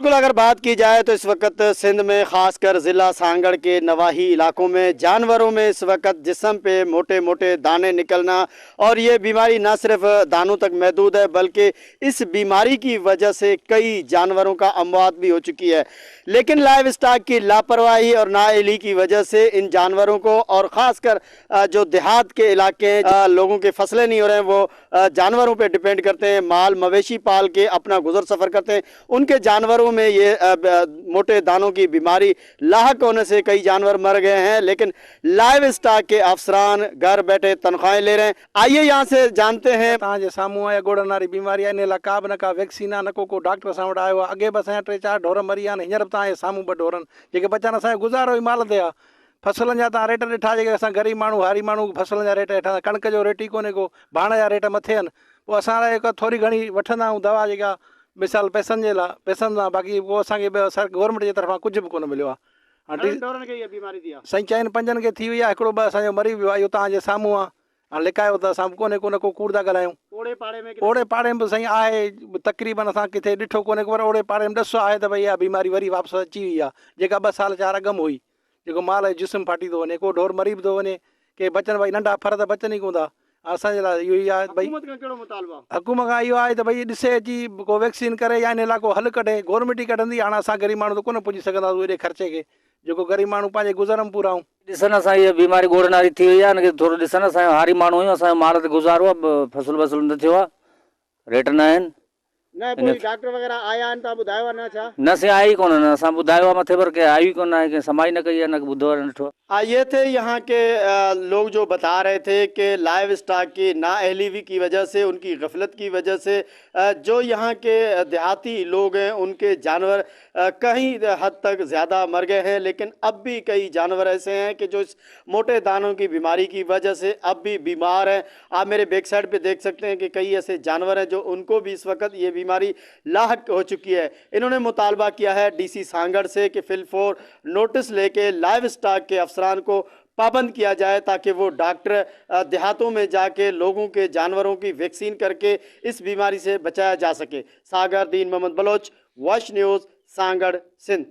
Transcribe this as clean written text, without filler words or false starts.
बिल्कुल, अगर बात की जाए तो इस वक्त सिंध में खासकर ज़िला सांगड़ के नवाही इलाकों में जानवरों में इस वक्त जिस्म पे मोटे मोटे दाने निकलना और ये बीमारी ना सिर्फ दानों तक महदूद है बल्कि इस बीमारी की वजह से कई जानवरों का अमवात भी हो चुकी है। लेकिन लाइव स्टॉक की लापरवाही और नाअहली की वजह से इन जानवरों को और ख़ासकर जो देहात के इलाके हैं, लोगों के फसलें नहीं हो रहे हैं, वो जानवरों पे डिपेंड करते हैं, माल मवेशी पाल के अपना गुजर सफ़र करते हैं। उनके जानवरों में ये मोटे दानों की बीमारी लाहक होने से कई जानवर मर गए हैं। लेकिन लाइव स्टॉक के अफसरान घर बैठे तनख्वाहें ले रहे हैं। आइए यहाँ से जानते हैं। तव्हांजे साम्हूं आहे ॻोड़नि वारी बीमारी आहे, इन लाइ का बि न का वैक्सीन आहे, न को डॉक्टर असां वटि आयो आहे। अॻे बि असांजा 3-4 ढोर मरी विया आहिनि। हींअर बि तव्हांजे साम्हूं 2 ढोरनि जेके बचनि, असांजो गुज़ारो ई माल ते आहे। फसलनि जा तव्हां रेट ॾिठा, जेके असां ग़रीब माण्हू हारी माण्हू फसलनि जा रेट ॾिठा, कणिक जो रेट ई कोन्हे को, भाण जा रेट मथे आहिनि। पोइ असां हिकु थोरी घणी वठंदा आहियूं दवा, जेका मिसाल पैसनि जे लाइ, पैसनि सां, बाक़ी पोइ असांखे गवर्नमेंट जे तरफ़ां कुझु बि कोन मिलियो आहे। साईं 4-5 खे थी वई आहे, हिकिड़ो ॿ असांजो मरी वियो आहे, इहो तव्हांजे साम्हूं आहे। हाणे लिकायो त असां कोन्हे को कूड़ था ॻाल्हायूं। ओड़े पाड़े में साईं आहे तक़रीबन, असां किथे ॾिठो कोन्हे को, पर ओड़े पाड़े में ॾिसो आहे त भई इहा बीमारी वरी वापसि अची वई आहे, जेका 2 साल 4 अॻु में हुई। जेको माल जो जिस्म फाटी थो वञे, को ढोर मरी बि थो वञे, के बचनि, भई नंढा फर त बचनि ई कोन था। असांजे लाइ इहो ई आहे भई हुकूमत खां इहो आहे त भई ॾिसे अची को वैक्सीन करे या इन इलाइक़ो हल कढे। गवर्नमेंट ई कढंदी। हाणे असां ग़रीब माण्हू त कोन पुॼी सघंदासीं एॾे ख़र्चे खे, जेको ग़रीब माण्हू पंहिंजे गुज़रम पूरा आहियूं। ॾिसनि असां इहा बीमारी ॻोड़नि वारी थी वई आहे, हिनखे थोरो ॾिसनि। असांजो हारी माण्हू आहियूं, असांजो माल ते गुज़ारो आहे, फसल वसल न थियो आहे, रेट न आहिनि। डॉक्टर वगैरह आया आहिनि, तव्हां ॿुधायो आहे न? छा न से आई कोन, असां ॿुधायो आहे मथे पर के आई कोन आहे, कंहिं समाई न कई आहे, न ॿुधो आहे, न ॾिठो आहे। ये थे यहाँ के लोग जो बता रहे थे कि लाइव स्टॉक की नाअहली की वजह से, उनकी गफलत की वजह से जो यहाँ के देहाती लोग हैं उनके जानवर कहीं हद तक ज़्यादा मर गए हैं। लेकिन अब भी कई जानवर ऐसे हैं कि जो इस मोटे दानों की बीमारी की वजह से अब भी बीमार हैं। आप मेरे बैक साइड पे देख सकते हैं कि कई ऐसे जानवर हैं जो उनको भी इस वक्त ये बीमारी लाहक हो चुकी है। इन्होंने मुतालबा किया है डीसी सांगड़ से कि फिलफोर नोटिस लेके लाइव स्टॉक के अफसरान को पाबंद किया जाए, ताकि वो डॉक्टर देहातों में जाके लोगों के जानवरों की वैक्सीन करके इस बीमारी से बचाया जा सके। सागर दीन मोहम्मद बलोच, वॉच न्यूज़, सांगड़, सिंध।